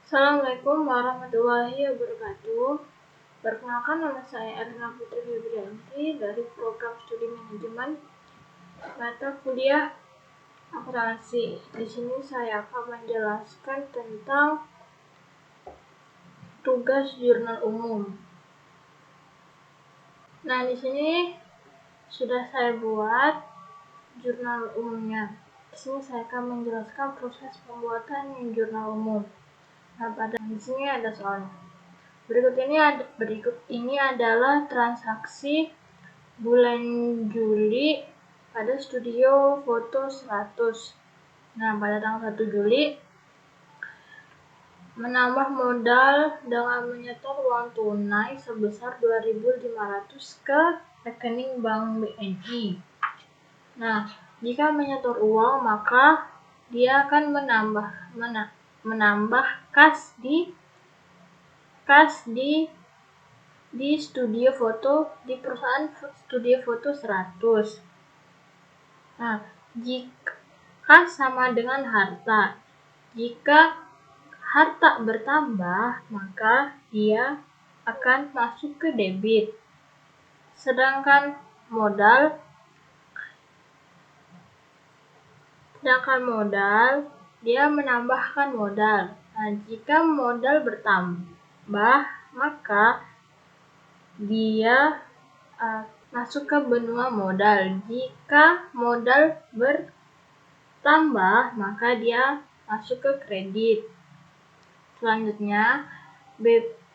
Assalamualaikum warahmatullahi wabarakatuh. Perkenalkan, nama saya Erna Putri Febrianti dari Program Studi Manajemen mata kuliah akuntansi. Di sini saya akan menjelaskan tentang tugas jurnal umum. Nah, di sini sudah saya buat jurnal umumnya. Di sini saya akan menjelaskan proses pembuatan jurnal umum. Nah, di sini ada soalnya. Berikut ini adalah transaksi bulan Juli pada studio foto 100. Nah, pada tanggal 1 Juli menambah modal dengan menyetor uang tunai sebesar 2.500 ke rekening Bank BNI. Nah, jika menyetor uang maka dia akan menambah kas di studio foto di perusahaan studio foto 100. Nah, jika sama dengan harta. Jika harta bertambah, maka dia akan masuk ke debit. Sedangkan modal dia menambahkan modal. Nah, jika modal bertambah, maka dia masuk ke benua modal. Jika modal bertambah, maka dia masuk ke kredit. Selanjutnya,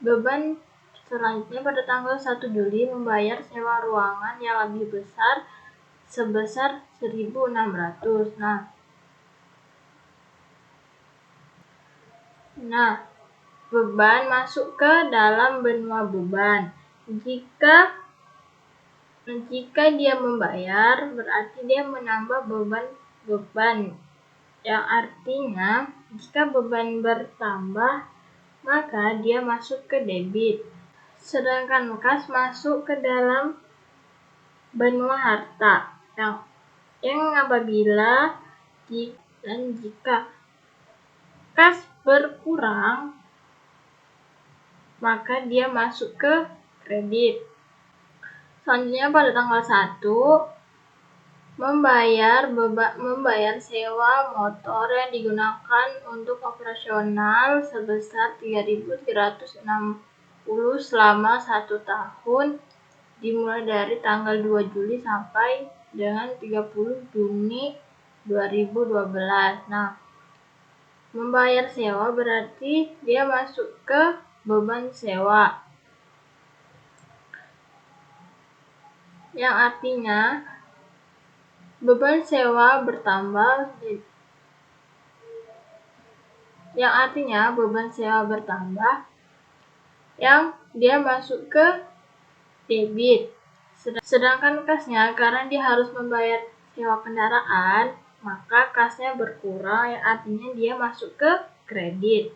beban selanjutnya pada tanggal 1 Juli membayar sewa ruangan yang lebih besar sebesar 1.600. Nah, beban masuk ke dalam benua beban. Jika dia membayar, berarti dia menambah beban. Yang artinya, jika beban bertambah, maka dia masuk ke debit. Sedangkan kas masuk ke dalam benua harta. Yang apabila jika kas berkurang, maka dia masuk ke kredit. Selanjutnya pada tanggal 1 membayar sewa motor yang digunakan untuk operasional sebesar 3.360 selama 1 tahun dimulai dari tanggal 2 Juli sampai dengan 30 Juni 2012. Nah, membayar sewa berarti dia masuk ke beban sewa. Yang artinya beban sewa bertambah, yang dia masuk ke debit. Sedangkan kasnya, karena dia harus membayar sewa kendaraan, maka kasnya berkurang, yang artinya dia masuk ke kredit.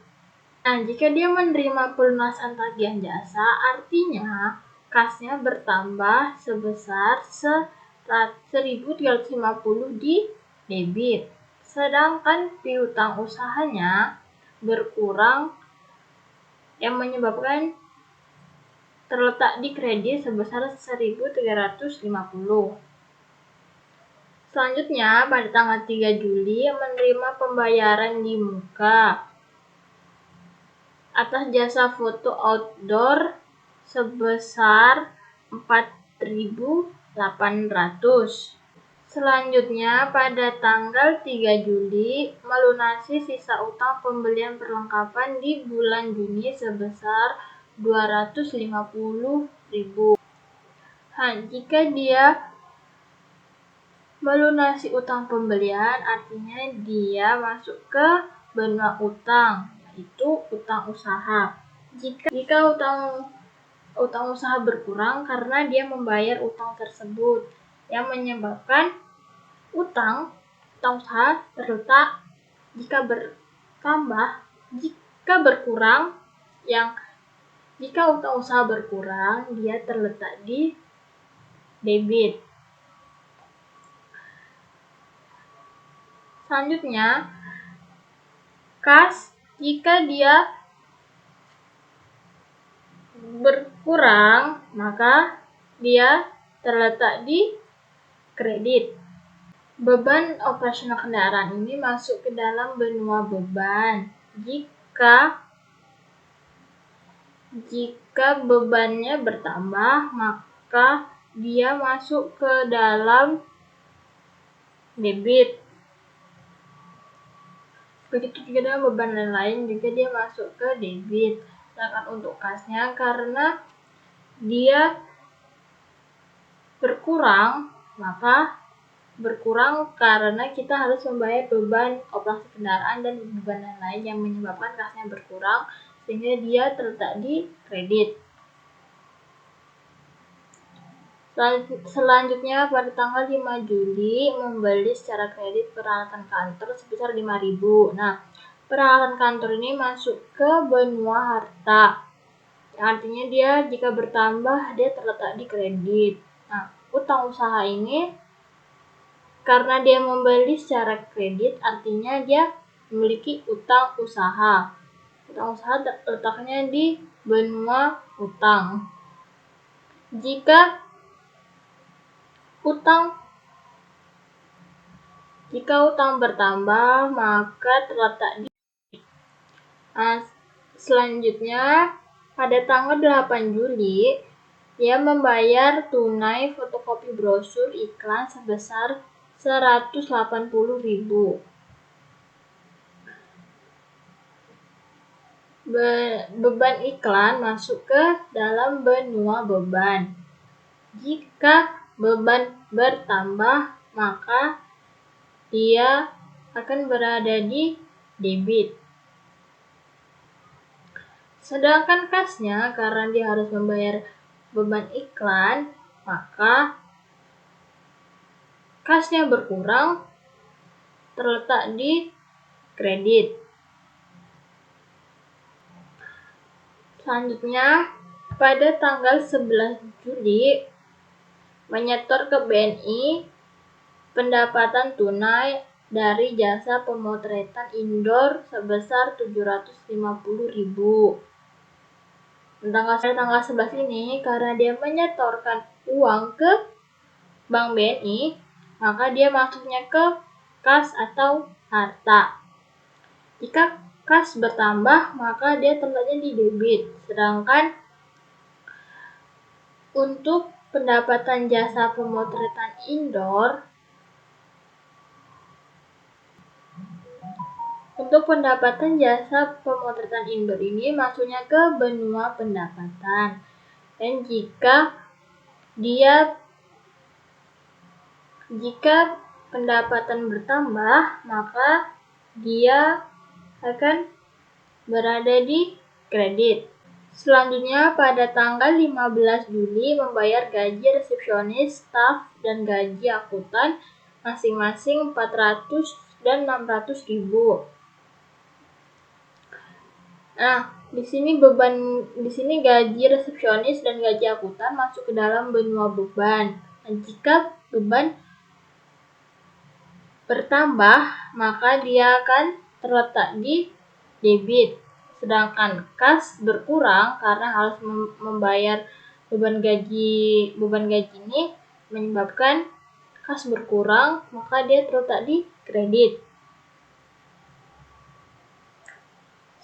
Nah, jika dia menerima pelunasan tagihan jasa, artinya kasnya bertambah sebesar 1.350 di debit. Sedangkan piutang usahanya berkurang yang menyebabkan terletak di kredit sebesar 1.350. Selanjutnya, pada tanggal 3 Juli menerima pembayaran di muka atas jasa foto outdoor sebesar 4.800. Selanjutnya, pada tanggal 3 Juli melunasi sisa utang pembelian perlengkapan di bulan Juni sebesar 250.000. Jika dia melunasi utang pembelian, artinya dia masuk ke benua utang, yaitu utang usaha. Jika utang usaha berkurang karena dia membayar utang tersebut, yang menyebabkan utang usaha terletak. Jika utang usaha berkurang, dia terletak di debit. Selanjutnya, kas, jika dia berkurang, maka dia terletak di kredit. Beban operasional kendaraan ini masuk ke dalam benua beban. Jika bebannya bertambah, maka dia masuk ke dalam debit. Begitu juga dengan beban lain juga dia masuk ke debit. Sedangkan untuk kasnya, karena dia berkurang, maka berkurang karena kita harus membayar beban operasi kendaraan dan beban lain yang menyebabkan kasnya berkurang, sehingga dia terletak di kredit. Selanjutnya, pada tanggal 5 Juli membeli secara kredit peralatan kantor sebesar 5.000. Nah, peralatan kantor ini masuk ke benua harta. Artinya dia jika bertambah, dia terletak di kredit. Nah, utang usaha ini karena dia membeli secara kredit, artinya dia memiliki utang usaha. Utang usaha letaknya di benua utang. Jika utang bertambah, maka terletak di selanjutnya, pada tanggal 8 Juli, dia membayar tunai fotokopi brosur iklan sebesar 180.000. Beban iklan masuk ke dalam benua beban. Jika beban bertambah, maka dia akan berada di debit. Sedangkan kasnya, karena dia harus membayar beban iklan, maka kasnya berkurang, terletak di kredit. Selanjutnya, pada tanggal 11 Juli menyetor ke BNI pendapatan tunai dari jasa pemotretan indoor sebesar 750.000. Tanggal 11 ini, karena dia menyetorkan uang ke Bank BNI, maka dia masuknya ke kas atau harta. Jika kas bertambah, maka dia terletaknya di debit. Sedangkan untuk pendapatan jasa pemotretan indoor, ini masuknya ke benua pendapatan. Dan jika pendapatan bertambah, maka dia akan berada di kredit. Selanjutnya, pada tanggal 15 Juli membayar gaji resepsionis, staf, dan gaji akuntan masing-masing 400 dan 600.000. Nah, di sini gaji resepsionis dan gaji akuntan masuk ke dalam benua beban. Dan jika beban bertambah, maka dia akan terletak di debit. Sedangkan kas berkurang karena harus membayar beban gaji ini menyebabkan kas berkurang, maka dia terletak di kredit.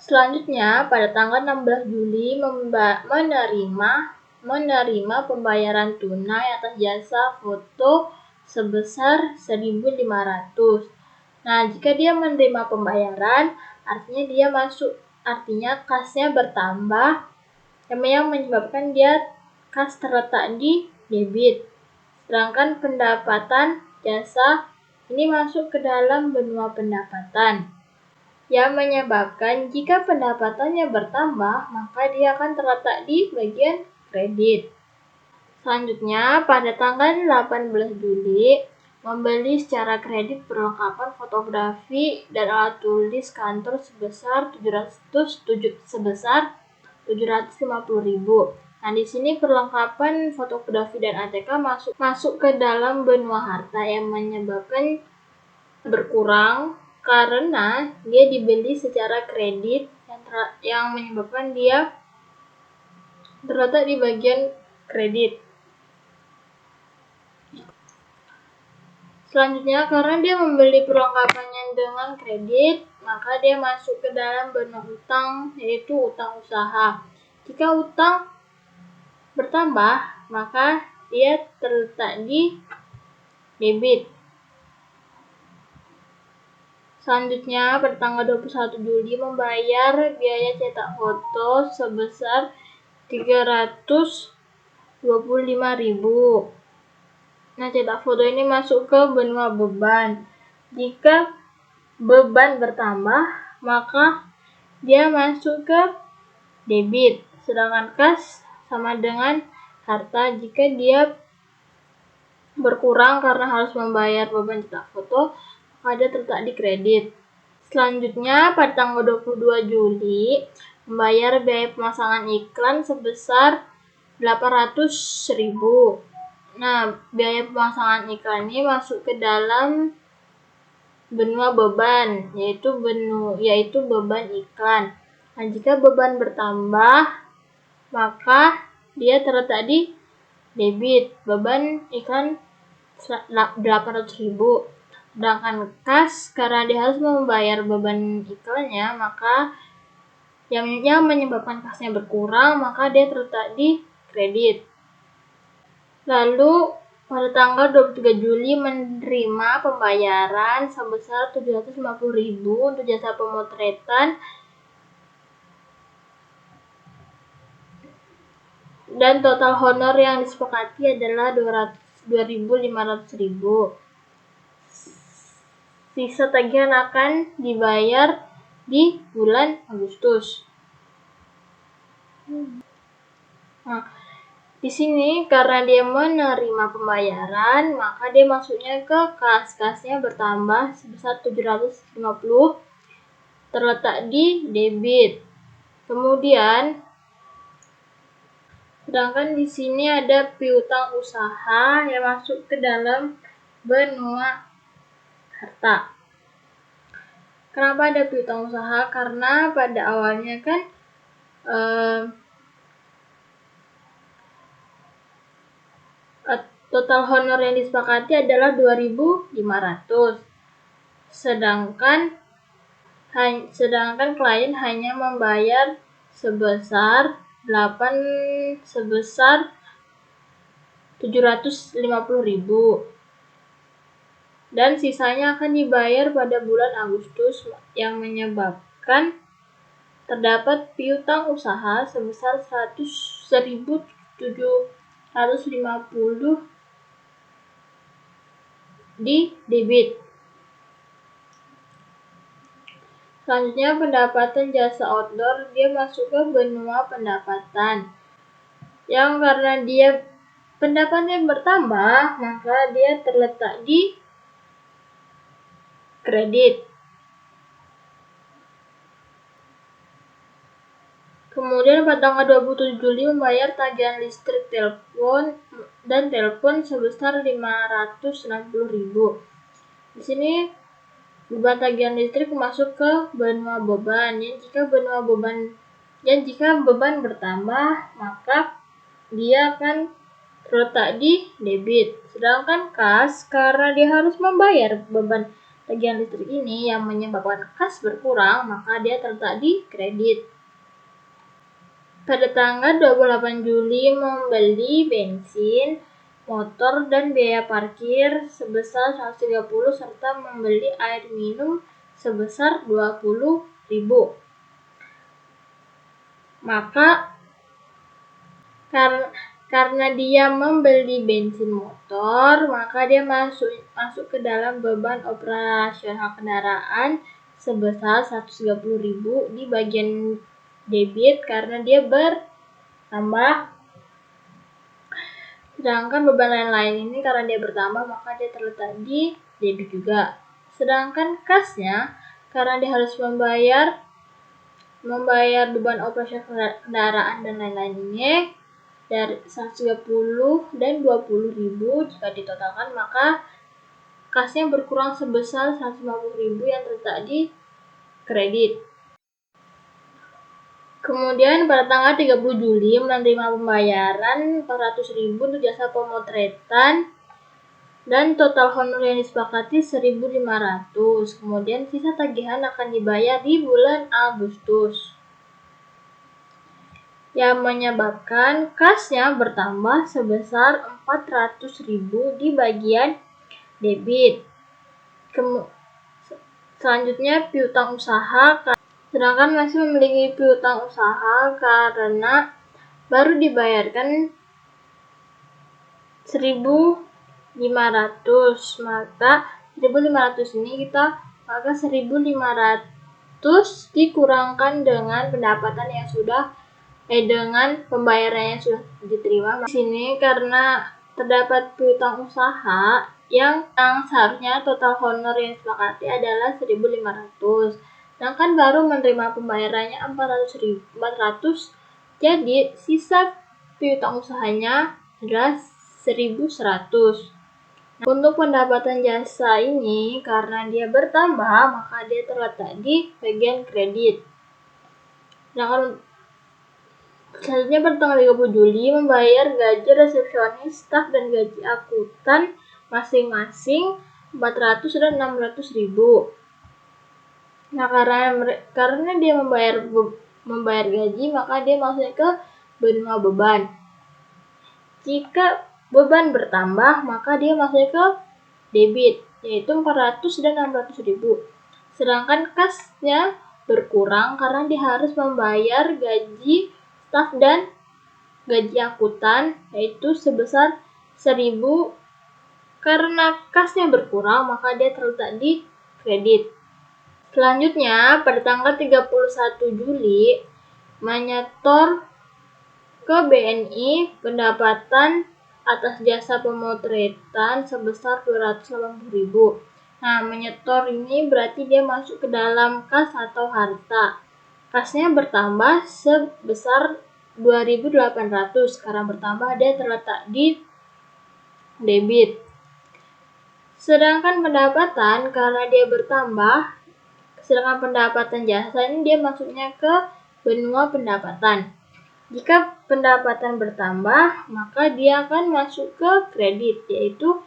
Selanjutnya, pada tanggal 16 Juli menerima pembayaran tunai atas jasa foto sebesar 1.500. Nah, jika dia menerima pembayaran, artinya kasnya bertambah, yang menyebabkan dia kas terletak di debit. Sedangkan pendapatan jasa ini masuk ke dalam benua pendapatan, yang menyebabkan jika pendapatannya bertambah, maka dia akan terletak di bagian kredit. Selanjutnya, pada tanggal 18 Juli, membeli secara kredit perlengkapan fotografi dan alat tulis kantor sebesar 750.000. Nah, di sini perlengkapan fotografi dan ATK masuk ke dalam benua harta, yang menyebabkan berkurang karena dia dibeli secara kredit, yang menyebabkan dia terletak di bagian kredit. Selanjutnya, karena dia membeli perlengkapannya dengan kredit, maka dia masuk ke dalam benua utang, yaitu utang usaha. Jika utang bertambah, maka dia terletak di debit. Selanjutnya, pada tanggal 21 Juli membayar biaya cetak foto sebesar 325.000. Nah, cetak foto ini masuk ke benua beban. Jika beban bertambah, maka dia masuk ke debit. Sedangkan kas sama dengan harta. Jika dia berkurang karena harus membayar beban cetak foto, maka dia terletak di kredit. Selanjutnya, pada tanggal 22 Juli, membayar biaya pemasangan iklan sebesar 800.000. Nah, biaya pemasangan iklan ini masuk ke dalam benua beban, yaitu beban iklan. Nah, jika beban bertambah, maka dia terletak di debit. Beban iklan 800.000. Sedangkan kas, karena dia harus membayar beban iklannya, maka yang menyebabkan kasnya berkurang, maka dia terletak di kredit. Lalu pada tanggal 23 Juli menerima pembayaran sebesar 750.000 untuk jasa pemotretan dan total honor yang disepakati adalah 2.500.000. Sisa tagihan akan dibayar di bulan Agustus. Nah, di sini karena dia menerima pembayaran, maka dia masuknya ke kas. Kasnya bertambah sebesar 750, terletak di debit. Kemudian, sedangkan di sini ada piutang usaha yang masuk ke dalam benua harta. Kenapa ada piutang usaha? Karena pada awalnya kan total honor yang disepakati adalah 2.500. Sedangkan klien hanya membayar sebesar 750.000. Dan sisanya akan dibayar pada bulan Agustus, yang menyebabkan terdapat piutang usaha sebesar 1.750 di debit. Selanjutnya, pendapatan jasa outdoor, dia masuk ke benua pendapatan. Yang karena dia pendapatannya bertambah, maka dia terletak di kredit. Kemudian pada tanggal 27 Juli membayar tagihan listrik, telepon sebesar 560.000. Di sini beban tagihan listrik masuk ke benua beban. Jika beban bertambah, maka dia akan terletak di debit. Sedangkan kas, karena dia harus membayar beban tagihan listrik ini yang menyebabkan kas berkurang, maka dia terletak di kredit. Pada tanggal 28 Juli membeli bensin, motor, dan biaya parkir sebesar 130 serta membeli air minum sebesar 20.000. Maka karena dia membeli bensin motor, maka dia masuk ke dalam beban operasional kendaraan sebesar 130.000 di bagian debit karena dia bertambah. Sedangkan beban lain-lain ini karena dia bertambah, maka dia terletak di debit juga. Sedangkan kasnya karena dia harus membayar beban operasional kendaraan dan lain-lain ini dari 130 dan 20.000, jika ditotalkan maka kasnya berkurang sebesar 150.000 yang terletak di kredit. Kemudian pada tanggal 30 Juli menerima pembayaran 400.000 untuk jasa pemotretan dan total honor yang disepakati 1.500. Kemudian sisa tagihan akan dibayar di bulan Agustus, yang menyebabkan kasnya bertambah sebesar 400.000 di bagian debit. Selanjutnya piutang usaha, sedangkan masih memiliki piutang usaha karena baru dibayarkan 1.500, maka 1.500 ini maka 1.500 dikurangkan dengan pendapatan yang sudah dengan pembayaran yang sudah diterima. Di sini karena terdapat piutang usaha yang seharusnya total honor yang disepakati adalah 1.500, sedangkan baru menerima pembayarannya 400, jadi sisa piutang usahanya adalah 1.100. Untuk pendapatan jasa ini karena dia bertambah maka dia terletak di bagian kredit. Selanjutnya pada tanggal 30 Juli membayar gaji resepsionis, staf dan gaji akuntan masing-masing 400 dan 600.000. Nah, karena dia membayar gaji, maka dia masuk ke benua beban. Jika beban bertambah, maka dia masuk ke debit, yaitu 400 dan 600.000. Sedangkan kasnya berkurang karena dia harus membayar gaji staf dan gaji akuntan, yaitu sebesar 1.000. Karena kasnya berkurang, maka dia terletak di kredit. Selanjutnya, pada tanggal 31 Juli, menyetor ke BNI pendapatan atas jasa pemotretan sebesar 280.000. Nah, menyetor ini berarti dia masuk ke dalam kas atau harta. Kasnya bertambah sebesar 2.800, karena bertambah dia terletak di debit. Sedangkan pendapatan karena dia bertambah, sedangkan pendapatan jasa ini dia masuknya ke benua pendapatan. Jika pendapatan bertambah, maka dia akan masuk ke kredit, yaitu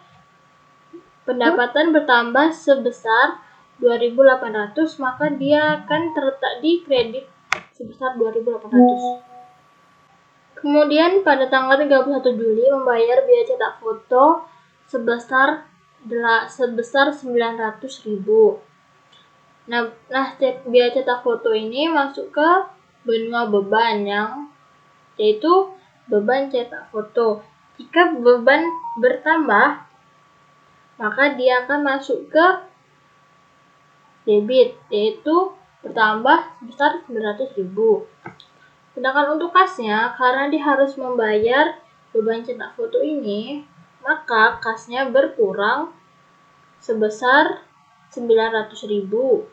pendapatan bertambah sebesar 2.800, maka dia akan terletak di kredit sebesar 2.800. Kemudian pada tanggal 31 Juli membayar biaya cetak foto sebesar 900.000. Nah, biaya cetak foto ini masuk ke benua beban yaitu beban cetak foto. Jika beban bertambah, maka dia akan masuk ke debit, yaitu bertambah sebesar 900.000. Sedangkan untuk kasnya, karena dia harus membayar beban cetak foto ini, maka kasnya berkurang sebesar 900.000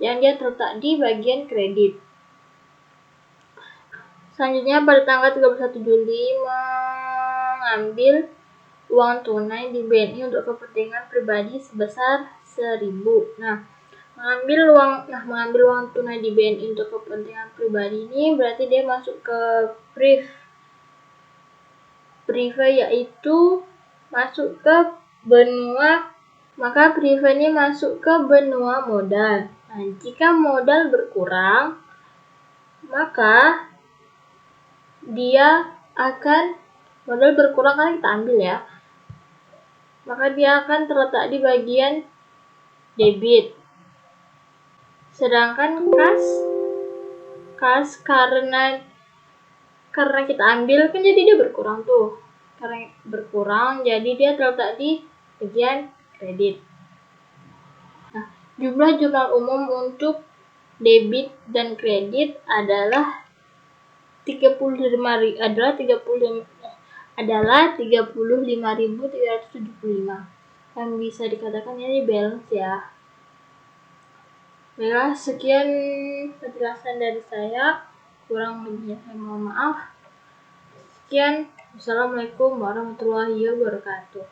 yang dia terletak di bagian kredit. Selanjutnya pada tanggal 31 Juli mengambil uang tunai di BNI untuk kepentingan pribadi sebesar 1.000. Mengambil uang tunai di BNI untuk kepentingan pribadi ini berarti dia masuk ke prive, yaitu masuk ke benua, maka prive ini masuk ke benua modal. Nah, jika modal berkurang, maka modal berkurang kan kita ambil ya, maka dia akan terletak di bagian debit. Sedangkan kas karena kita ambil kan jadi dia berkurang tuh. Karena berkurang jadi dia terletak di bagian kredit. Nah, jumlah jurnal umum untuk debit dan kredit adalah 35.375, yang bisa dikatakan ini balance ya. Baiklah, sekian penjelasan dari saya, kurang lebihnya saya mohon maaf. Sekian, wassalamualaikum warahmatullahi wabarakatuh.